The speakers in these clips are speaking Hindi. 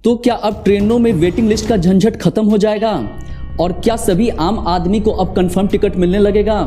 तो क्या अब ट्रेनों में वेटिंग लिस्ट का झंझट खत्म हो जाएगा और क्या सभी आम आदमी को अब कंफर्म टिकट मिलने लगेगा?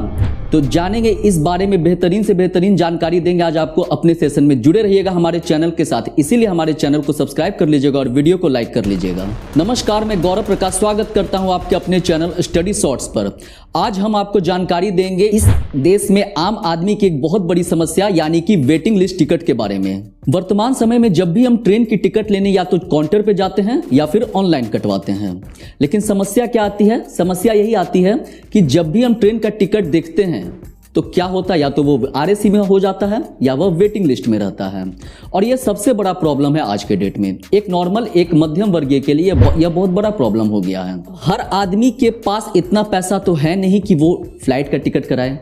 तो जानेंगे इस बारे में बेहतरीन से बेहतरीन जानकारी देंगे आज आपको अपने सेशन में। जुड़े रहिएगा हमारे चैनल के साथ, इसीलिए हमारे चैनल को सब्सक्राइब कर लीजिएगा और वीडियो को लाइक कर लीजिएगा। नमस्कार, मैं गौरव प्रकाश स्वागत करता हूं आपके अपने चैनल स्टडी शॉर्ट्स पर। आज हम आपको जानकारी देंगे इस देश में आम आदमी की एक बहुत बड़ी समस्या यानी कि वेटिंग लिस्ट टिकट के बारे में। वर्तमान समय में जब भी हम ट्रेन की टिकट लेने या तो काउंटर पे जाते हैं या फिर ऑनलाइन कटवाते हैं, लेकिन समस्या क्या आती है? समस्या यही आती है कि जब भी हम ट्रेन का टिकट देखते हैं तो क्या होता है, या तो वो आरएसी में हो जाता है या वह वेटिंग लिस्ट में रहता है। और यह सबसे बड़ा प्रॉब्लम है आज के डेट में। एक नॉर्मल, एक मध्यम वर्गीय के लिए यह बहुत बड़ा प्रॉब्लम हो गया है। हर आदमी के पास इतना पैसा तो है नहीं कि वो फ्लाइट का टिकट कराए,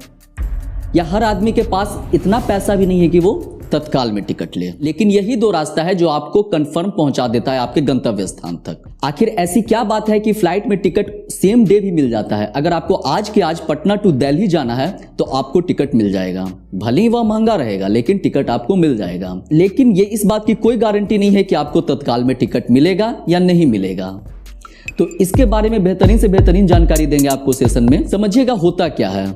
या हर आदमी के पास इतना पैसा भी नहीं है कि वो तत्काल में टिकट ले। लेकिन यही दो रास्ता है जो आपको कंफर्म पहुंचा देता है आपके गंतव्य स्थान तक। आखिर ऐसी क्या बात है कि फ्लाइट में टिकट सेम डे भी मिल जाता है? अगर आपको आज के आज पटना टू दिल्ली जाना है तो आपको टिकट मिल जाएगा, भले ही वह महंगा रहेगा लेकिन टिकट आपको मिल जाएगा। लेकिन ये इस बात की कोई गारंटी नहीं है कि आपको तत्काल में टिकट मिलेगा या नहीं मिलेगा। तो इसके बारे में बेहतरीन से बेहतरीन जानकारी देंगे आपको सेशन में। समझिएगा होता क्या है।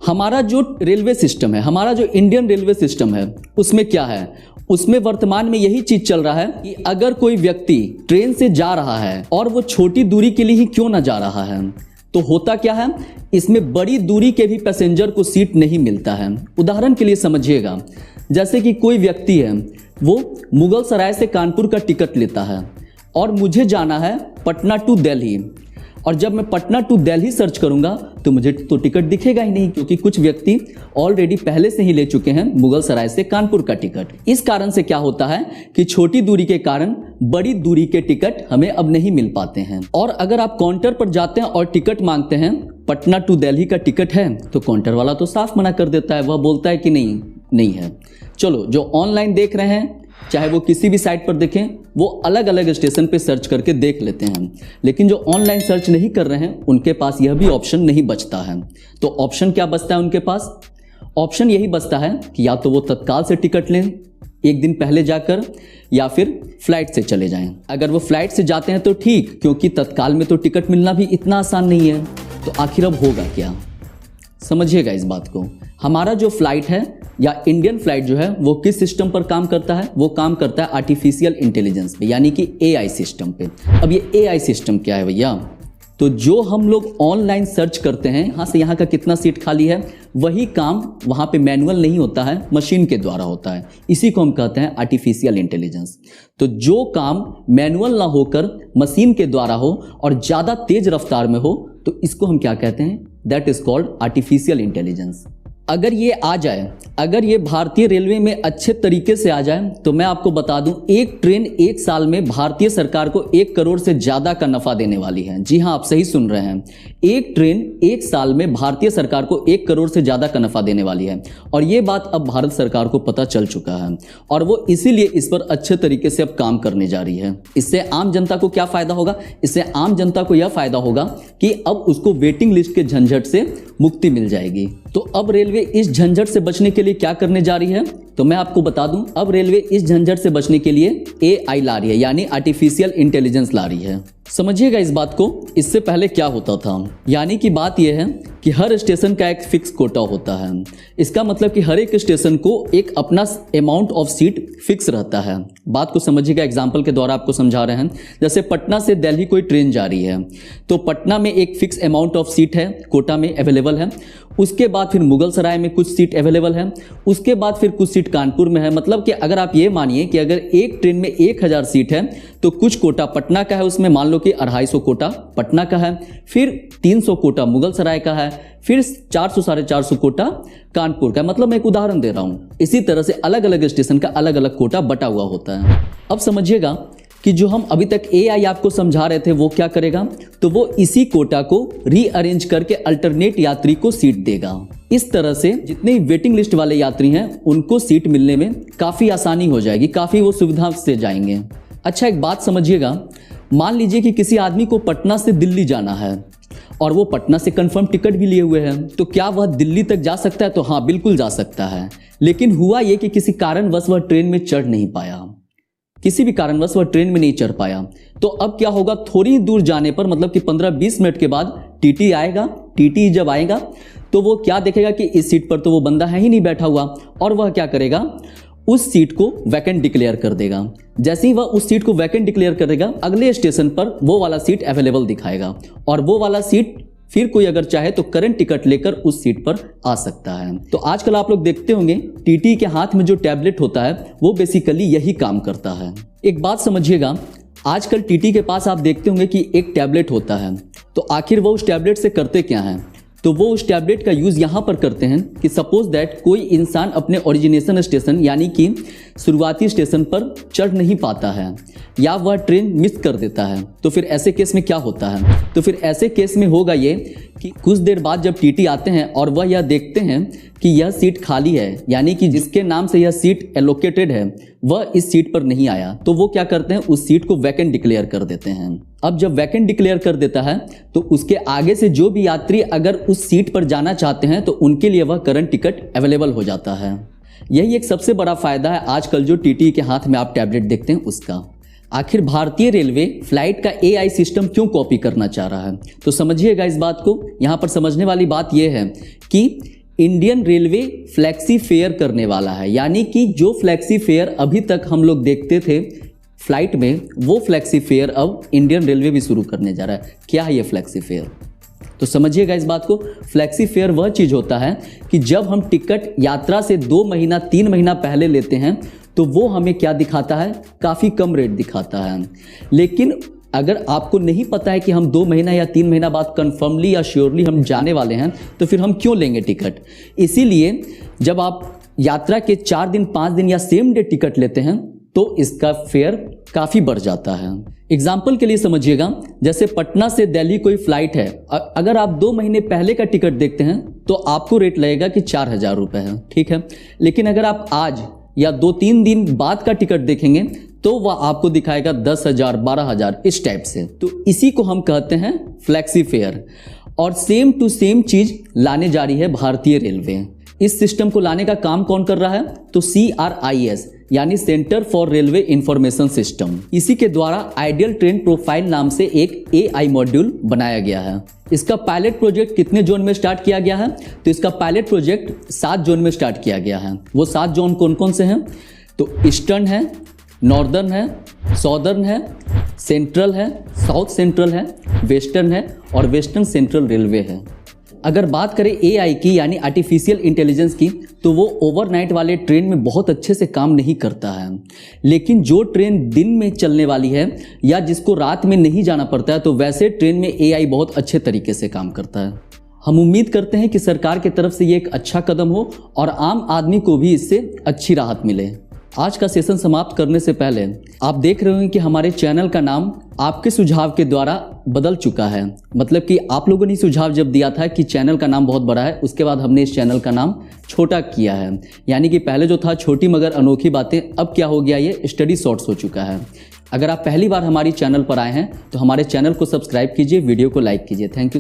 हमारा जो रेलवे सिस्टम है, हमारा जो इंडियन रेलवे सिस्टम है, उसमें क्या है? उसमें वर्तमान में यही चीज चल रहा है कि अगर कोई व्यक्ति ट्रेन से जा रहा है और वो छोटी दूरी के लिए ही क्यों ना जा रहा है, तो होता क्या है, इसमें बड़ी दूरी के भी पैसेंजर को सीट नहीं मिलता है। उदाहरण के लिए समझिएगा, जैसे कि कोई व्यक्ति है, वो मुगल सराय से कानपुर का टिकट लेता है और मुझे जाना है पटना टू दिल्ली, और जब मैं पटना टू दिल्ली सर्च करूंगा तो मुझे तो टिकट दिखेगा ही नहीं, क्योंकि कुछ व्यक्ति ऑलरेडी पहले से ही ले चुके हैं मुगल सराय से कानपुर का टिकट। इस कारण से क्या होता है कि छोटी दूरी के कारण बड़ी दूरी के टिकट हमें अब नहीं मिल पाते हैं। और अगर आप काउंटर पर जाते हैं और टिकट मांगते हैं, पटना टू दिल्ली का टिकट है, तो काउंटर वाला तो साफ मना कर देता है। वह बोलता है कि नहीं है। चलो, जो ऑनलाइन देख रहे हैं, चाहे वो किसी भी साइट पर देखें, वो अलग अलग स्टेशन पे सर्च करके देख लेते हैं। लेकिन जो ऑनलाइन सर्च नहीं कर रहे हैं उनके पास यह भी ऑप्शन नहीं बचता है। तो ऑप्शन क्या बचता है उनके पास? ऑप्शन यही बचता है कि या तो वो तत्काल से टिकट लें एक दिन पहले जाकर, या फिर फ्लाइट से चले जाएं। अगर वो फ्लाइट से जाते हैं तो ठीक, क्योंकि तत्काल में तो टिकट मिलना भी इतना आसान नहीं है। तो आखिर अब होगा क्या? समझिएगा इस बात को। हमारा जो फ्लाइट है या इंडियन फ्लाइट जो है वो किस सिस्टम पर काम करता है? वो काम करता है आर्टिफिशियल इंटेलिजेंस पे, यानी कि एआई सिस्टम पे। अब ये एआई सिस्टम क्या है भैया? तो जो हम लोग ऑनलाइन सर्च करते हैं, यहाँ से यहाँ का कितना सीट खाली है, वही काम वहाँ पे मैनुअल नहीं होता है, मशीन के द्वारा होता है। इसी को हम कहते हैं आर्टिफिशियल इंटेलिजेंस। तो जो काम मैनुअल ना होकर मशीन के द्वारा हो और ज़्यादा तेज रफ्तार में हो, तो इसको हम क्या कहते हैं? That is called artificial intelligence. अगर ये आ जाए, अगर ये भारतीय रेलवे में अच्छे तरीके से आ जाए, तो मैं आपको बता दूं, एक ट्रेन एक साल में भारतीय सरकार को 1 करोड़ से ज्यादा का नफा देने वाली है। जी हां, आप सही सुन रहे हैं। एक ट्रेन एक साल में भारतीय सरकार को 1 करोड़ से ज्यादा का नफा देने वाली है। और ये बात अब भारत सरकार को पता चल चुका है और वो इसीलिए इस पर अच्छे तरीके से अब काम करने जा रही है। इससे आम जनता को क्या फायदा होगा? इससे आम जनता को यह फायदा होगा कि अब उसको वेटिंग लिस्ट के झंझट से मुक्ति मिल जाएगी। तो अब रेलवे इस झंझट से बचने के लिए क्या करने जा रही है? तो मैं आपको बता दूं, अब रेलवे इस झंझट से बचने के लिए एआई ला रही है, यानी आर्टिफिशियल इंटेलिजेंस ला रही है। समझिएगा इस बात को। इससे पहले क्या होता था, यानी कि बात यह है कि हर स्टेशन का एक फिक्स कोटा होता है। इसका मतलब कि हर एक स्टेशन को एक अपना अमाउंट ऑफ सीट फिक्स रहता है। बात को समझिएगा, एग्जांपल के द्वारा आपको समझा रहे हैं। जैसे पटना से दिल्ली कोई ट्रेन जा रही है, तो पटना में एक फिक्स अमाउंट ऑफ सीट है, कोटा में अवेलेबल है। उसके बाद फिर मुगल सराय में कुछ सीट अवेलेबल है, उसके बाद फिर कुछ सीट कानपुर में है। मतलब कि अगर आप ये मानिए कि अगर एक ट्रेन में 1000 सीट है, तो कुछ कोटा पटना का है, उसमें मान लो कि 250 कोटा पटना का है, फिर 300 कोटा मुगल सराय का है, फिर 400 साढ़े 400 कोटा कानपुर का। मतलब मैं एक उदाहरण दे रहा हूं। इसी तरह से अलग अलग स्टेशन का अलग अलग कोटा बटा हुआ होता है। अब समझिएगा कि जो हम अभी तक एआई आपको समझा रहे थे वो क्या करेगा, तो वो इसी कोटा को रीअरेंज करके अल्टरनेट यात्री को सीट देगा। इस तरह से जितने वेटिंग लिस्ट वाले यात्री हैं उनको सीट मिलने में काफ़ी आसानी हो जाएगी, काफ़ी वो सुविधा से जाएंगे। अच्छा, एक बात समझिएगा, मान लीजिए कि किसी आदमी को पटना से दिल्ली जाना है और वो पटना से कंफर्म टिकट भी लिए हुए हैं, तो क्या वह दिल्ली तक जा सकता है? तो हाँ, बिल्कुल जा सकता है। लेकिन हुआ ये कि किसी कारणवश वह ट्रेन में चढ़ नहीं पाया। किसी भी कारणवश वह ट्रेन में नहीं चढ़ पाया, तो अब क्या होगा, थोड़ी दूर जाने पर मतलब कि 15-20 मिनट के बाद टीटी आएगा। टीटी जब आएगा तो वो क्या देखेगा कि इस सीट पर तो वो बंदा है ही नहीं बैठा हुआ, और वह क्या करेगा, उस सीट को वैकेंट डिक्लेयर कर देगा। जैसे ही वह उस सीट को वैकेंट डिक्लेयर करेगा, अगले स्टेशन पर वो वाला सीट अवेलेबल दिखाएगा, और वो वाला सीट फिर कोई अगर चाहे तो करंट टिकट लेकर उस सीट पर आ सकता है। तो आजकल आप लोग देखते होंगे टीटी के हाथ में जो टैबलेट होता है वो बेसिकली यही काम करता है। एक बात समझिएगा, आजकल टीटी के पास आप देखते होंगे कि एक टैबलेट होता है, तो आखिर वो उस टैबलेट से करते क्या हैं, तो वो उस टैबलेट का यूज़ यहाँ पर करते हैं कि सपोज दैट कोई इंसान अपने ओरिजिनेशन स्टेशन यानी कि शुरुआती स्टेशन पर चढ़ नहीं पाता है या वह ट्रेन मिस कर देता है, तो फिर ऐसे केस में क्या होता है, तो फिर ऐसे केस में होगा ये कि कुछ देर बाद जब टीटी आते हैं और वह यह देखते हैं कि यह सीट खाली है, यानी कि जिसके नाम से यह सीट एलोकेटेड है वह इस सीट पर नहीं आया, तो वो क्या करते हैं, उस सीट को वैकेंट डिक्लेयर कर देते हैं। अब जब वैकेंट डिक्लेयर कर देता है तो उसके आगे से जो भी यात्री अगर उस सीट पर जाना चाहते हैं तो उनके लिए वह करंट टिकट अवेलेबल हो जाता है। यही एक सबसे बड़ा फायदा है आजकल जो टीटी के हाथ में आप टैबलेट देखते हैं उसका। आखिर भारतीय रेलवे फ्लाइट का एआई सिस्टम क्यों कॉपी करना चाह रहा है, तो समझिएगा इस बात को। यहाँ पर समझने वाली बात यह है कि इंडियन रेलवे फ्लैक्सी फेयर करने वाला है, यानी कि जो फ्लैक्सी फेयर अभी तक हम लोग देखते थे फ्लाइट में, वो फ्लैक्सी फेयर अब इंडियन रेलवे भी शुरू करने जा रहा है। क्या है ये फ्लैक्सी फेयर, तो समझिएगा इस बात को। फ्लैक्सी फेयर वह चीज़ होता है कि जब हम टिकट यात्रा से 2 महीना 3 महीना पहले लेते हैं तो वो हमें क्या दिखाता है, काफ़ी कम रेट दिखाता है। लेकिन अगर आपको नहीं पता है कि हम 2 महीना या 3 महीना बाद कंफर्मली या श्योरली हम जाने वाले हैं, तो फिर हम क्यों लेंगे टिकट। इसीलिए जब आप यात्रा के 4 दिन 5 दिन या सेम डे टिकट लेते हैं तो इसका फेयर काफ़ी बढ़ जाता है। एग्जाम्पल के लिए समझिएगा, जैसे पटना से दिल्ली कोई फ्लाइट है, अगर आप 2 महीने पहले का टिकट देखते हैं तो आपको रेट लगेगा कि 4,000 रुपये है, ठीक है। लेकिन अगर आप आज या 2-3 दिन बाद का टिकट देखेंगे तो वह आपको दिखाएगा 10,000 12,000 इस टाइप से। तो इसी को हम कहते हैं फ्लैक्सी फेयर, और सेम टू सेम चीज लाने जा रही है भारतीय रेलवे। इस सिस्टम को लाने का काम कौन कर रहा है, तो CRIS यानी centre for railway information system. इसी के द्वारा आइडियल ट्रेन प्रोफाइल नाम से एक AI मॉड्यूल बनाया गया है। इसका पायलट प्रोजेक्ट कितने जोन में स्टार्ट किया गया है, तो इसका पायलट प्रोजेक्ट 7 जोन में स्टार्ट किया गया है। वो 7 जोन कौन कौन से हैं, तो ईस्टर्न है, नॉर्दर्न है, सॉदर्न है, सेंट्रल है, साउथ सेंट्रल है, वेस्टर्न है और वेस्टर्न सेंट्रल रेलवे है। अगर बात करें AI की यानी आर्टिफिशियल इंटेलिजेंस की, तो वो ओवरनाइट वाले ट्रेन में बहुत अच्छे से काम नहीं करता है। लेकिन जो ट्रेन दिन में चलने वाली है या जिसको रात में नहीं जाना पड़ता है, तो वैसे ट्रेन में AI बहुत अच्छे तरीके से काम करता है। हम उम्मीद करते हैं कि सरकार की तरफ से ये एक अच्छा कदम हो और आम आदमी को भी इससे अच्छी राहत मिले। आज का सेशन समाप्त करने से पहले आप देख रहे होंगे कि हमारे चैनल का नाम आपके सुझाव के द्वारा बदल चुका है। मतलब कि आप लोगों ने सुझाव जब दिया था कि चैनल का नाम बहुत बड़ा है, उसके बाद हमने इस चैनल का नाम छोटा किया है। यानी कि पहले जो था छोटी मगर अनोखी बातें, अब क्या हो गया, ये स्टडी शॉर्ट्स हो चुका है। अगर आप पहली बार हमारी चैनल पर आए हैं तो हमारे चैनल को सब्सक्राइब कीजिए, वीडियो को लाइक कीजिए। Thank you.